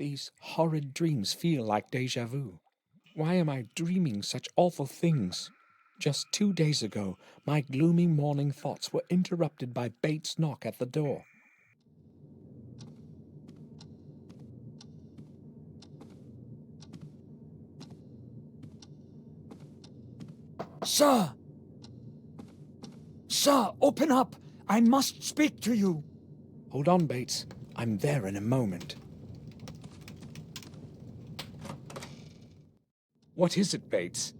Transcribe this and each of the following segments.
These horrid dreams feel like déjà vu. Why am I dreaming such awful things? Just 2 days ago, my gloomy morning thoughts were interrupted by Bates' knock at the door. Sir! Sir, open up! I must speak to you! Hold on, Bates. I'm there in a moment. What is it, Bates?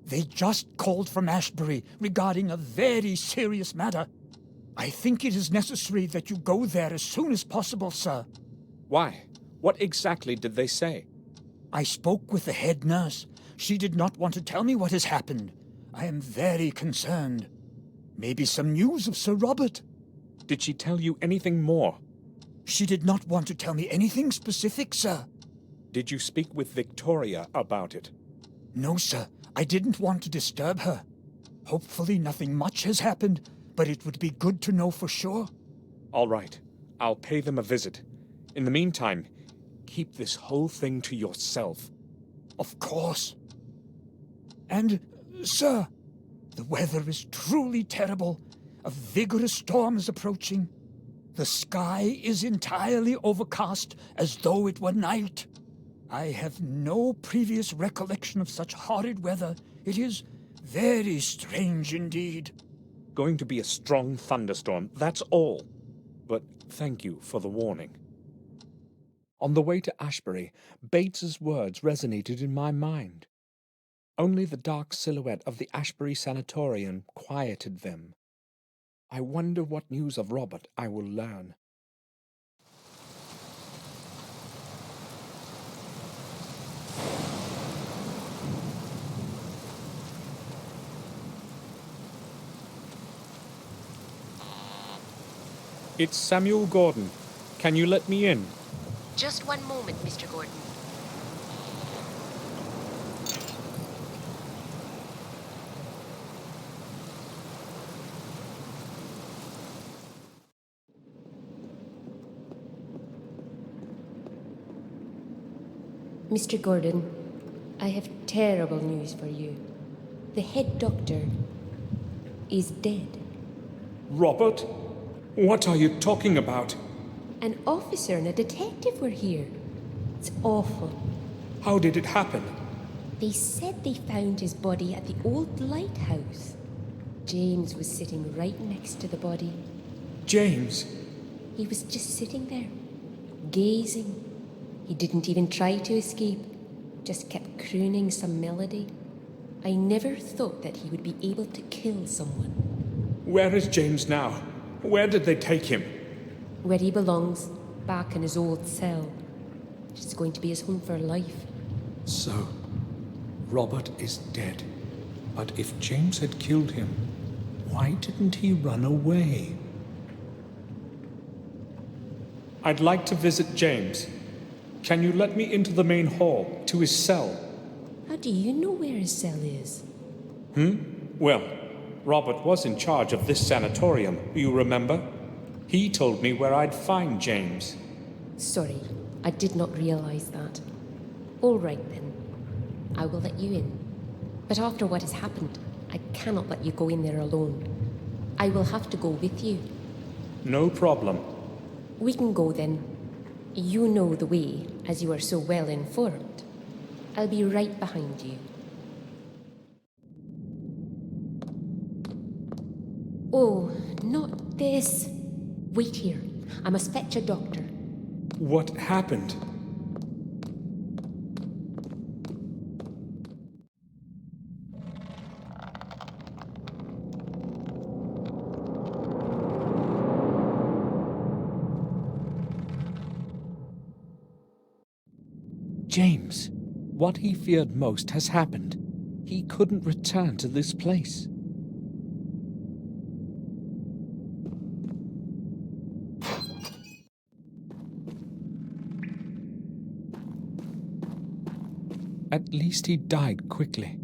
They just called from Ashbury regarding a very serious matter. I think it is necessary that you go there as soon as possible, sir. Why? What exactly did they say? I spoke with the head nurse. She did not want to tell me what has happened. I am very concerned. Maybe some news of Sir Robert. Did she tell you anything more? She did not want to tell me anything specific, sir. Did you speak with Victoria about it? No, sir. I didn't want to disturb her. Hopefully nothing much has happened, but it would be good to know for sure. All right. I'll pay them a visit. In the meantime, keep this whole thing to yourself. Of course. And, sir, the weather is truly terrible. A vigorous storm is approaching. The sky is entirely overcast as though it were night. I have no previous recollection of such horrid weather. It is very strange indeed. Going to be a strong thunderstorm, that's all. But thank you for the warning. On the way to Ashbury, Bates's words resonated in my mind. Only the dark silhouette of the Ashbury sanatorium quieted them. I wonder what news of Robert I will learn. It's Samuel Gordon. Can you let me in? Just one moment, Mr. Gordon. Mr. Gordon, I have terrible news for you. The head doctor is dead. Robert? What are you talking about? An officer and a detective were here. It's awful. How did it happen? They said they found his body at the old lighthouse. James was sitting right next to the body. James? He was just sitting there, gazing. He didn't even try to escape, just kept crooning some melody. I never thought that he would be able to kill someone. Where is James now? Where did they take him? Where he belongs, back in his old cell. It's going to be his home for life. So, Robert is dead. But if James had killed him, why didn't he run away? I'd like to visit James. Can you let me into the main hall, to his cell? How do you know where his cell is? Well, Robert was in charge of this sanatorium, you remember? He told me where I'd find James. Sorry, I did not realize that. All right then. I will let you in. But after what has happened, I cannot let you go in there alone. I will have to go with you. No problem. We can go then. You know the way, as you are so well informed. I'll be right behind you. Oh, not this. Wait here. I must fetch a doctor. What happened? James, what he feared most has happened. He couldn't return to this place. At least he died quickly.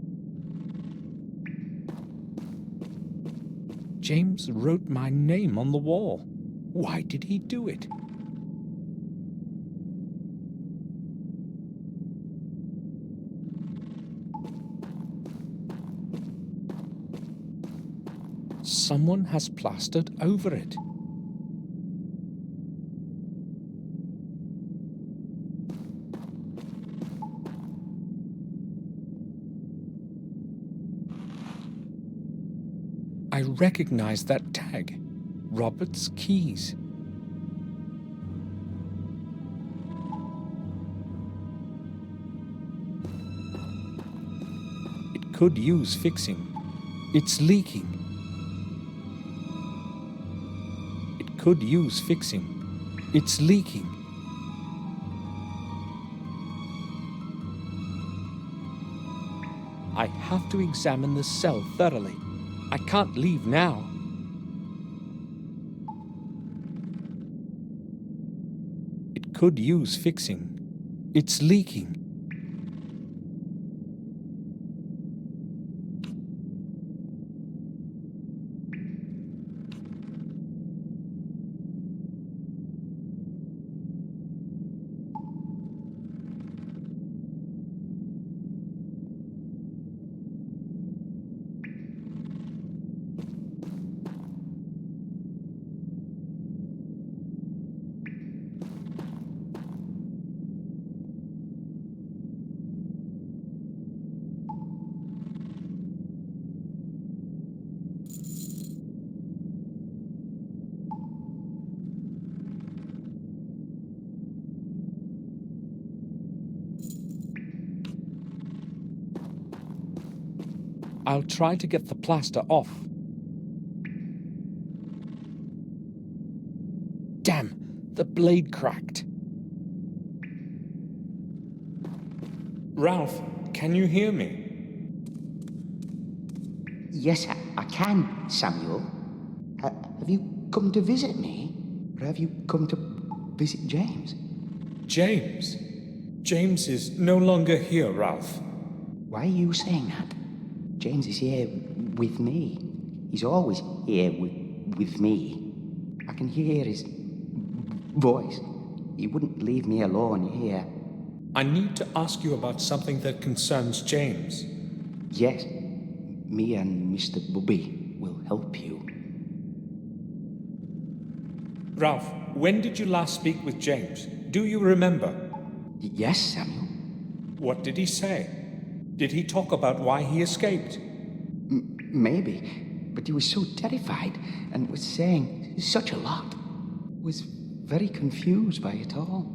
James wrote my name on the wall. Why did he do it? Someone has plastered over it. I recognize that tag. Robert's keys. It could use fixing. It's leaking. It could use fixing. It's leaking. I have to examine the cell thoroughly. I can't leave now. It could use fixing. It's leaking. I'll try to get the plaster off. Damn, the blade cracked. Ralph, can you hear me? Yes, I can, Samuel. Have you come to visit me? Or have you come to visit James? James? James is no longer here, Ralph. Why are you saying that? James is here with me. He's always here with me. I can hear his voice. He wouldn't leave me alone here. I need to ask you about something that concerns James. Yes, me and Mr. Bubby will help you. Ralph, when did you last speak with James? Do you remember? Yes, Samuel. What did he say? Did he talk about why he escaped? Maybe, but he was so terrified and was saying such a lot. Was very confused by it all.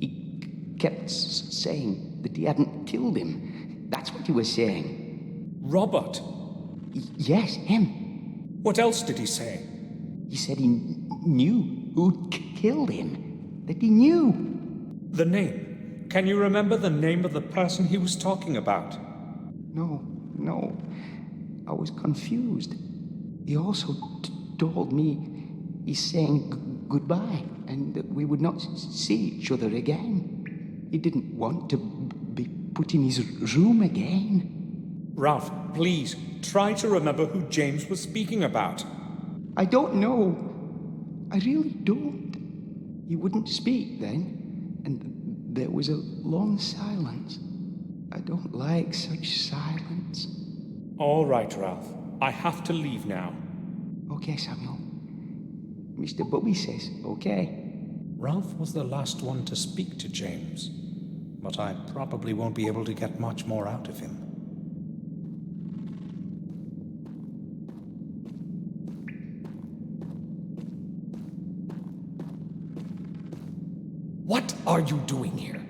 He kept saying that he hadn't killed him. That's what he was saying. Robert? Yes, him. What else did he say? He said he knew who'd killed him. That he knew. The name. Can you remember the name of the person he was talking about? No. I was confused. He also told me he's saying goodbye and that we would not see each other again. He didn't want to be put in his room again. Ralph, please, try to remember who James was speaking about. I don't know. I really don't. He wouldn't speak then, and there was a long silence. I don't like such silence. All right, Ralph. I have to leave now. Okay, Samuel. Mr. Bubby says okay. Ralph was the last one to speak to James, but I probably won't be able to get much more out of him. What are you doing here?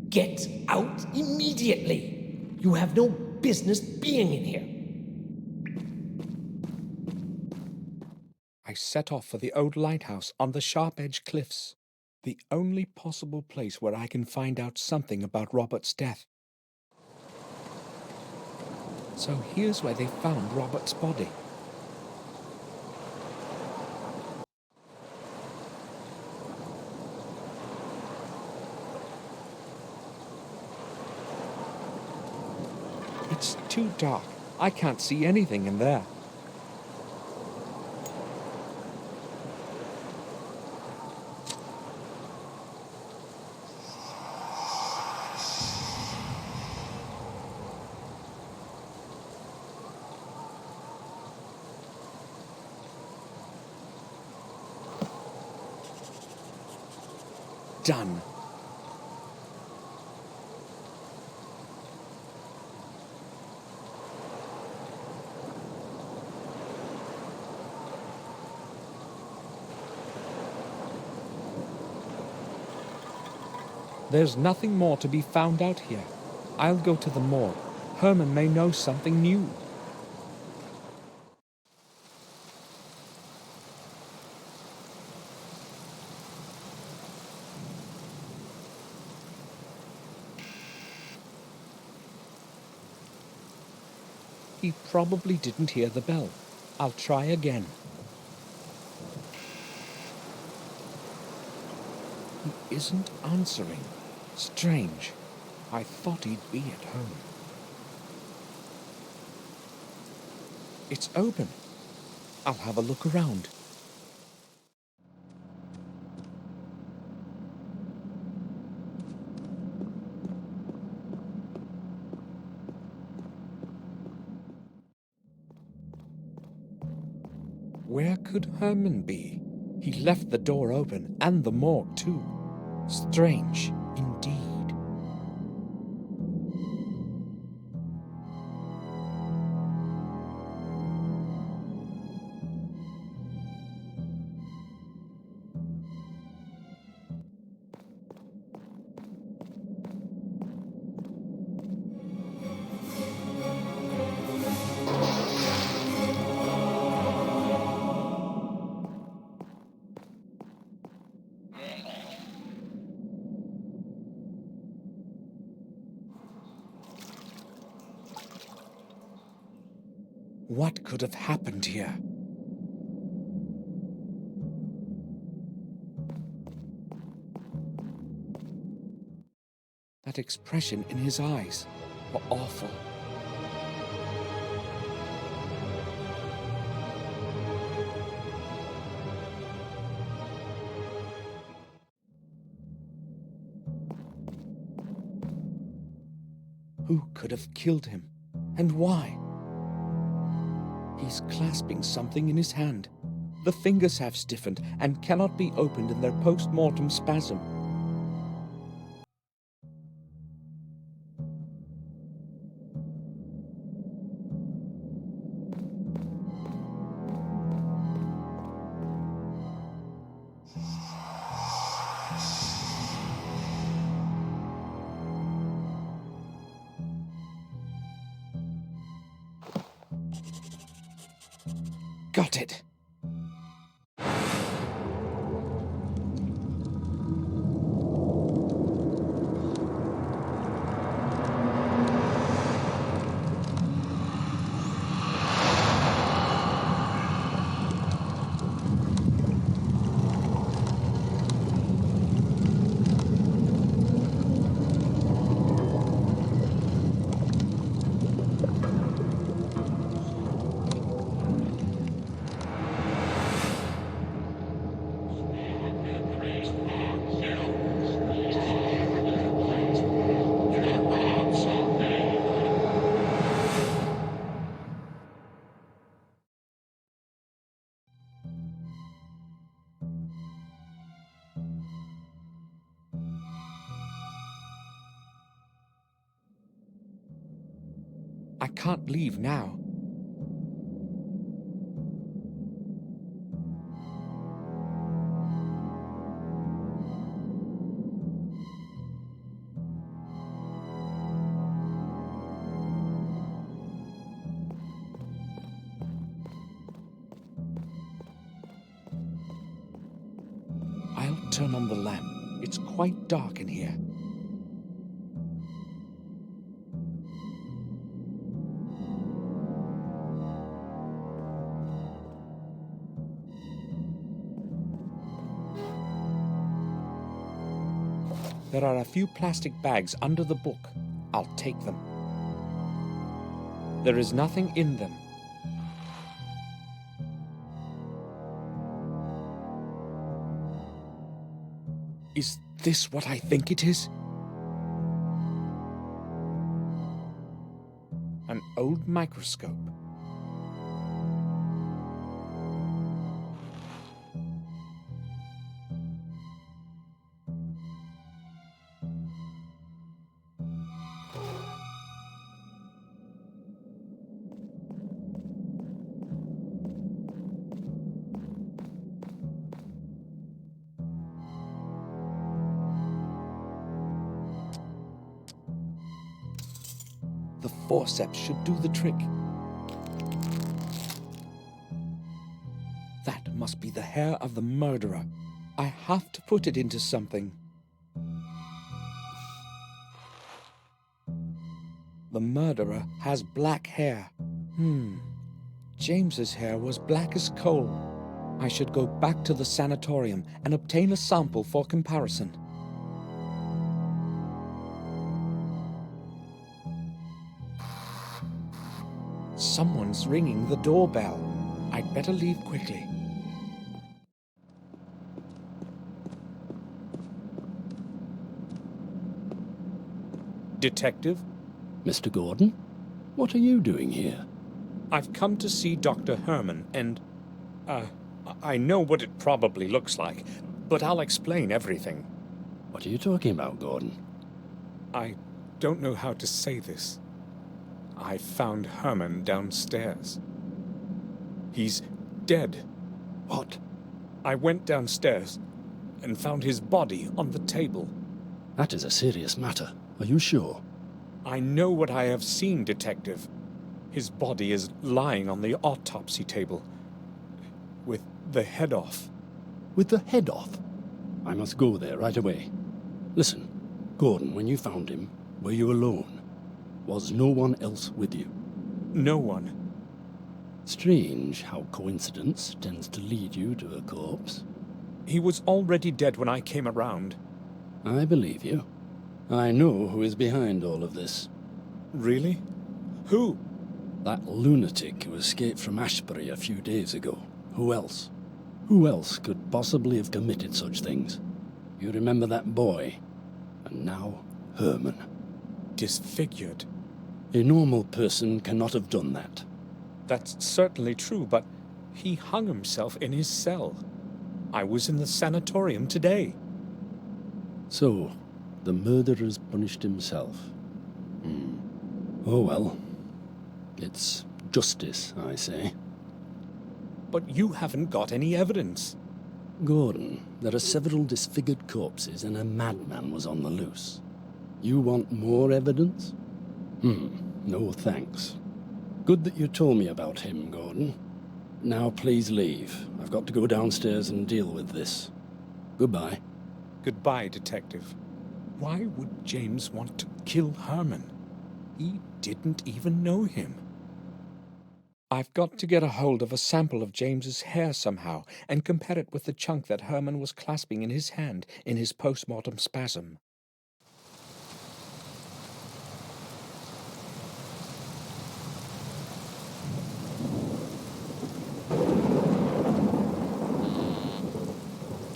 Get out immediately! You have no business being in here. I set off for the old lighthouse on the Sharp Edge Cliffs, the only possible place where I can find out something about Robert's death. So here's where they found Robert's body. It's too dark. I can't see anything in there. done. There's nothing more to be found out here. I'll go to the morgue. Herman may know something new. He probably didn't hear the bell. I'll try again. He isn't answering. Strange. I thought he'd be at home. It's open. I'll have a look around. Where could Herman be? He left the door open, and the morgue too. Strange, indeed. What could have happened here? That expression in his eyes were awful. Who could have killed him? And why? He's clasping something in his hand. The fingers have stiffened and cannot be opened in their post-mortem spasm. Got it. I can't leave now. I'll turn on the lamp. It's quite dark in here. There are a few plastic bags under the book. I'll take them. There is nothing in them. Is this what I think it is? An old microscope. The forceps should do the trick. That must be the hair of the murderer. I have to put it into something. The murderer has black hair. James's hair was black as coal. I should go back to the sanatorium and obtain a sample for comparison. Someone's ringing the doorbell. I'd better leave quickly. Detective? Mr. Gordon, what are you doing here? I've come to see Dr. Herman, and, I know what it probably looks like, but I'll explain everything. What are you talking about, Gordon? I don't know how to say this. I found Herman downstairs. He's dead. What? I went downstairs and found his body on the table. That is a serious matter. Are you sure? I know what I have seen, Detective. His body is lying on the autopsy table, with the head off. With the head off? I must go there right away. Listen, Gordon, when you found him, were you alone? Was no one else with you? No one. Strange how coincidence tends to lead you to a corpse. He was already dead when I came around. I believe you. I know who is behind all of this. Really? Who? That lunatic who escaped from Ashbury a few days ago. Who else? Who else could possibly have committed such things? You remember that boy? And now, Herman. Disfigured. A normal person cannot have done that. That's certainly true, but he hung himself in his cell. I was in the sanatorium today. So, the murderer's punished himself. Oh well. It's justice, I say. But you haven't got any evidence. Gordon, there are several disfigured corpses and a madman was on the loose. You want more evidence? No thanks. Good that you told me about him, Gordon. Now please leave. I've got to go downstairs and deal with this. Goodbye. Goodbye, Detective. Why would James want to kill Herman? He didn't even know him. I've got to get a hold of a sample of James's hair somehow and compare it with the chunk that Herman was clasping in his hand in his post-mortem spasm.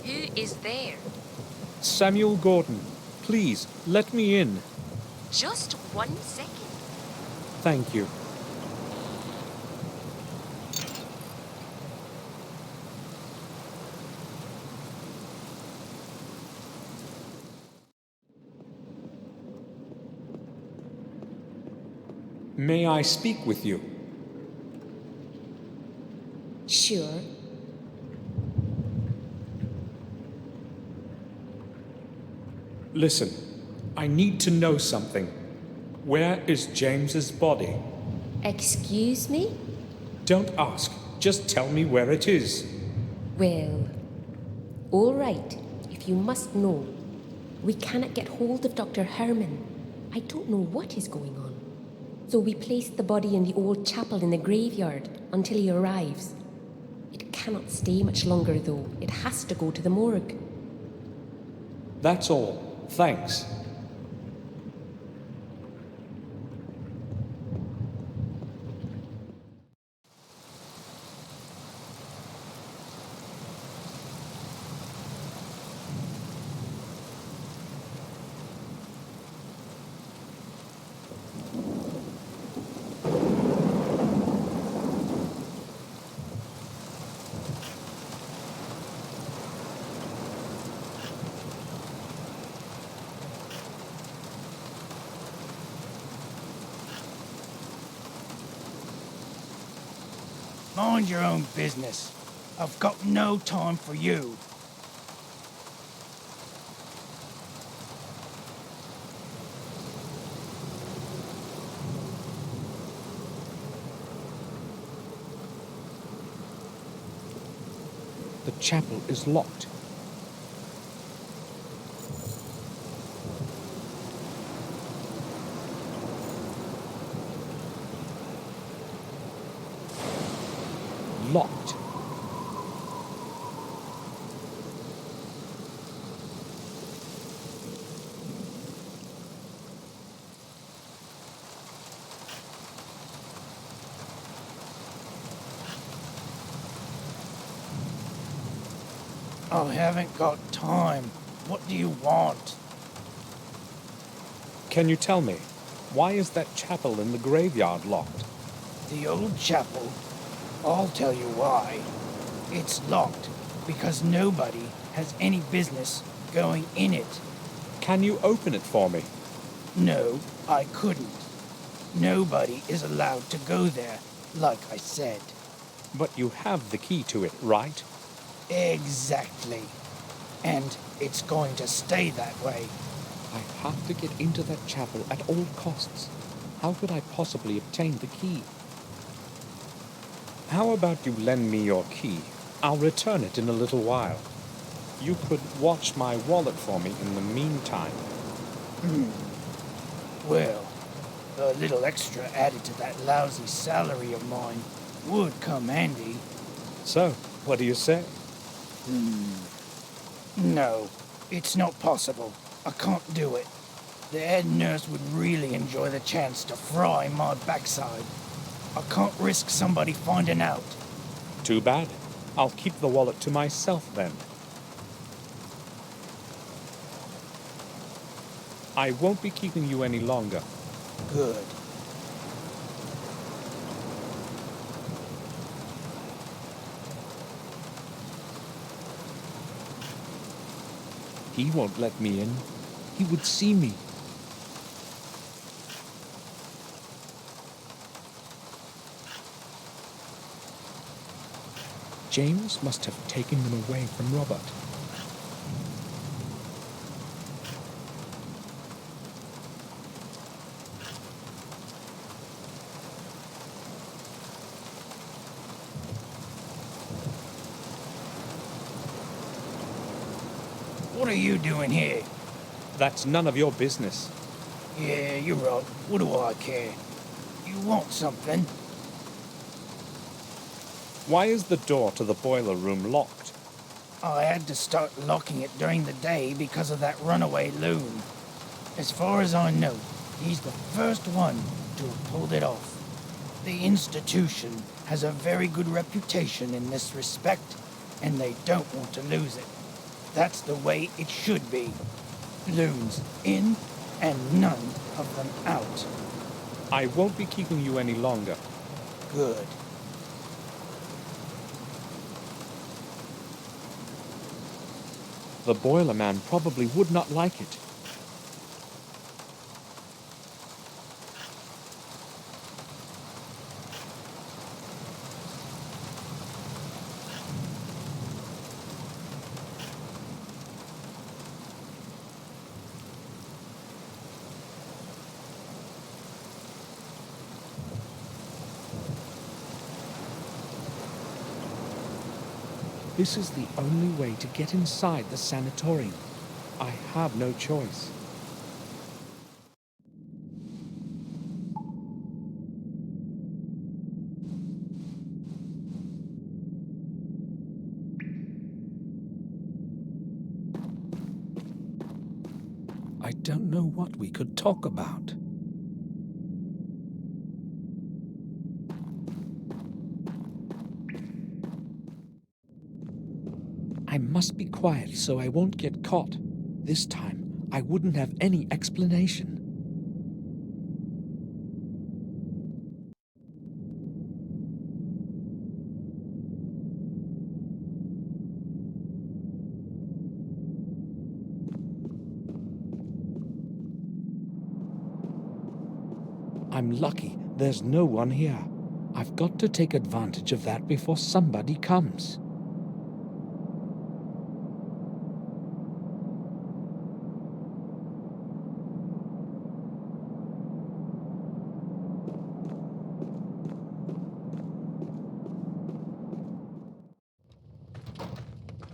Who is there? Samuel Gordon, please, let me in. Just 1 second. Thank you. May I speak with you? Sure. Listen, I need to know something. Where is James's body? Excuse me? Don't ask, just tell me where it is. Well, all right, if you must know. We cannot get hold of Dr. Herman. I don't know what is going on. So we placed the body in the old chapel in the graveyard until he arrives. It cannot stay much longer, though. It has to go to the morgue. That's all. Thanks. Mind your own business. I've got no time for you. chapel is locked. Locked. I haven't got time. What do you want? Can you tell me, why is that chapel in the graveyard locked? The old chapel? I'll tell you why. It's locked because nobody has any business going in it. Can you open it for me? No, I couldn't. Nobody is allowed to go there, like I said. But you have the key to it, right? Exactly. And it's going to stay that way. I have to get into that chapel at all costs. How could I possibly obtain the key? How about you lend me your key? I'll return it in a little while. You could watch my wallet for me in the meantime. Well, a little extra added to that lousy salary of mine would come handy. So, what do you say? No, it's not possible. I can't do it. The head nurse would really enjoy the chance to fry my backside. I can't risk somebody finding out. Too bad. I'll keep the wallet to myself then. I won't be keeping you any longer. Good. He won't let me in. He would see me. James must have taken them away from Robert. What are you doing here? That's none of your business. Yeah, you're right. What do I care? You want something? Why is the door to the boiler room locked? I had to start locking it during the day because of that runaway loon. As far as I know, he's the first one to have pulled it off. The institution has a very good reputation in this respect, and they don't want to lose it. That's the way it should be. Loons in and none of them out. I won't be keeping you any longer. Good. The boiler man probably would not like it. This is the only way to get inside the sanatorium. I have no choice. I don't know what we could talk about. I must be quiet so I won't get caught. This time, I wouldn't have any explanation. I'm lucky there's no one here. I've got to take advantage of that before somebody comes.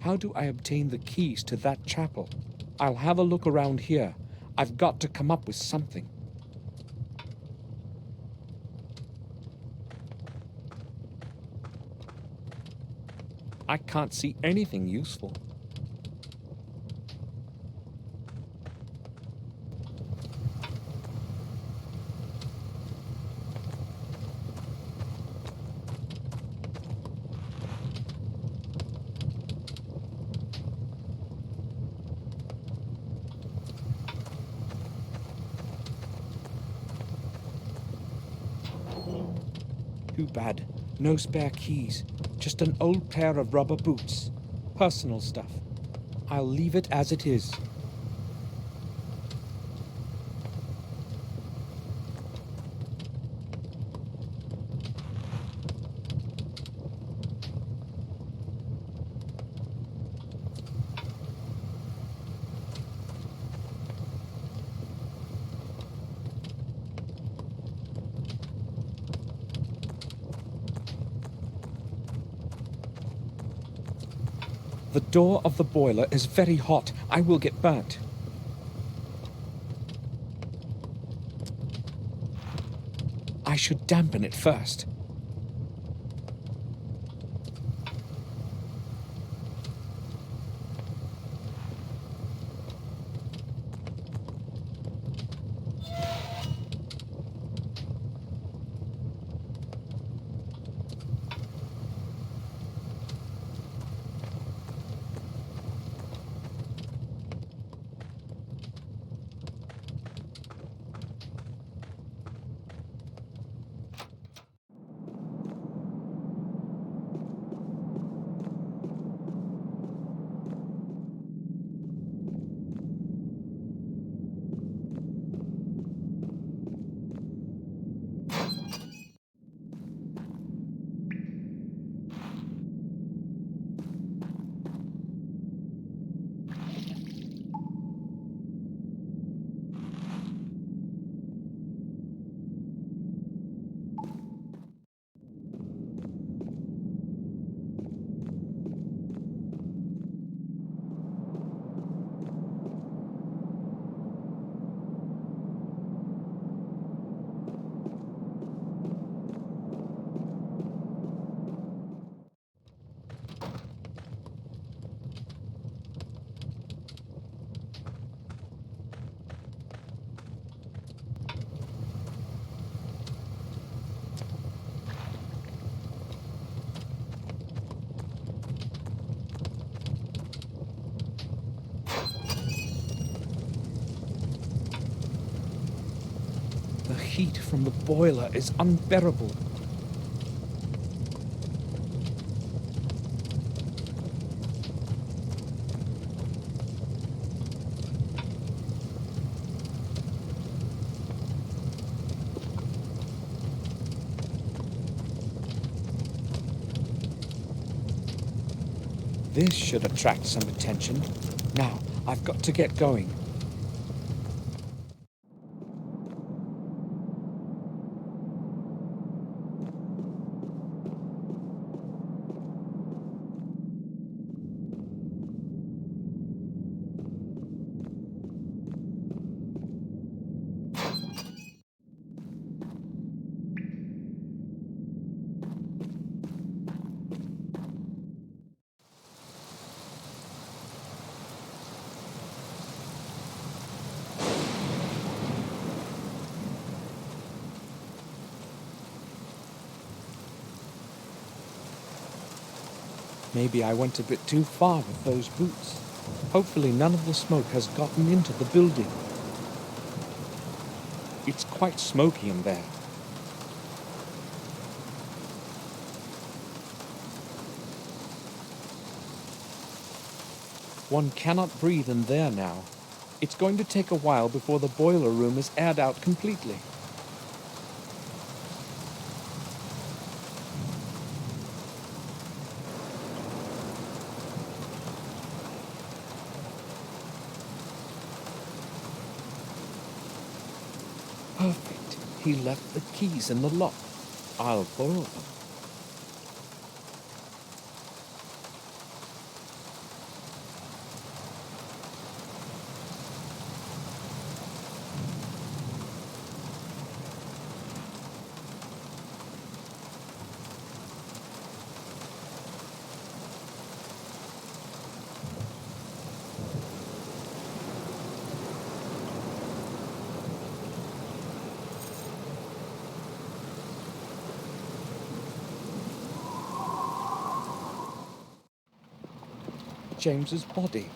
how do I obtain the keys to that chapel? I'll have a look around here. I've got to come up with something. I can't see anything useful. Too bad. No spare keys. Just an old pair of rubber boots. Personal stuff. I'll leave it as it is. The door of the boiler is very hot. I will get burnt. I should dampen it first. The heat from the boiler is unbearable. This should attract some attention. Now, I've got to get going. Maybe I went a bit too far with those boots. Hopefully none of the smoke has gotten into the building. It's quite smoky in there. One cannot breathe in there now. It's going to take a while before the boiler room is aired out completely. Perfect. He left the keys in the lock. I'll borrow them. James's body.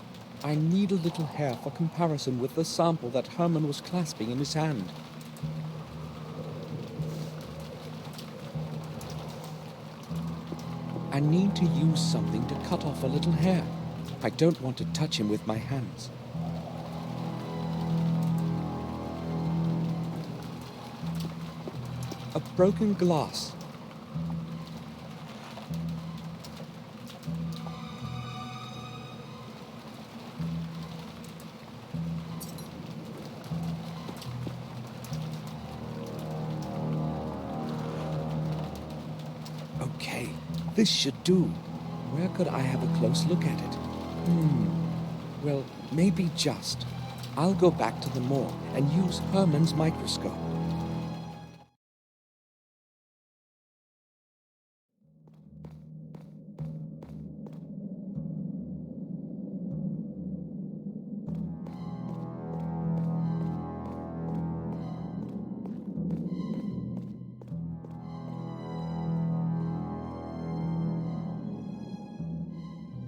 I need a little hair for comparison with the sample that Herman was clasping in his hand. I need to use something to cut off a little hair. I don't want to touch him with my hands. A broken glass. Okay, this should do. Where could I have a close look at it? Well, maybe just. I'll go back to the morgue and use Herman's microscope.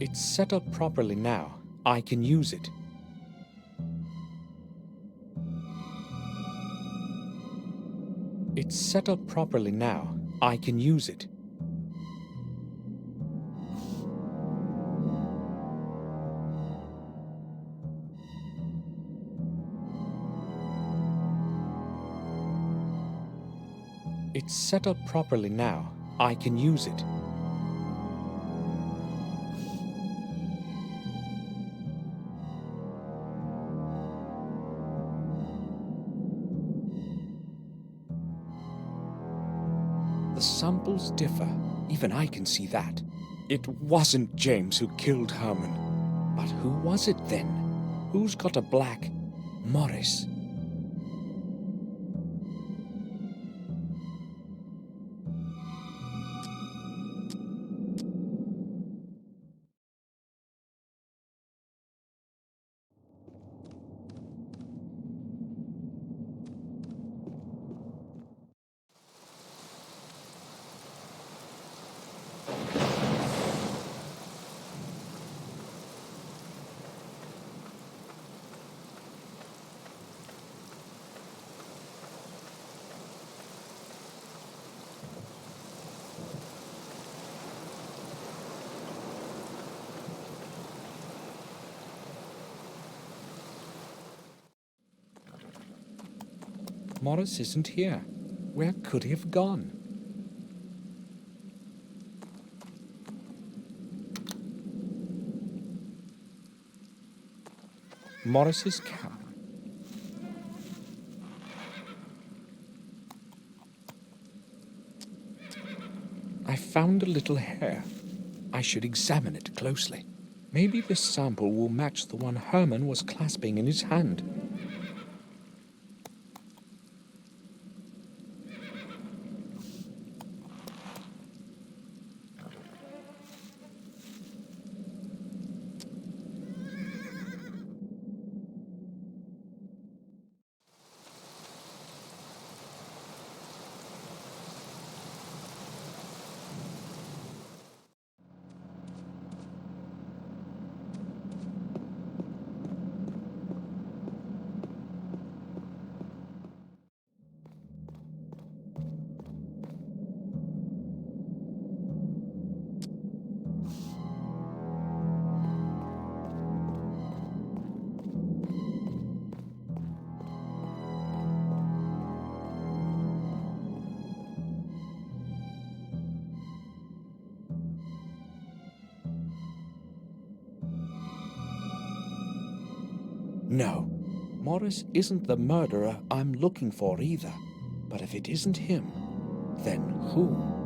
It's set up properly now. I can use it. It's set up properly now. I can use it. It's set up properly now. I can use it. The samples differ. Even I can see that. It wasn't James who killed Herman. But who was it then? Who's got a black Morris? Morris isn't here. Where could he have gone? Morris's cap. I found a little hair. I should examine it closely. Maybe this sample will match the one Herman was clasping in his hand. No, Morris isn't the murderer I'm looking for either. But if it isn't him, then who?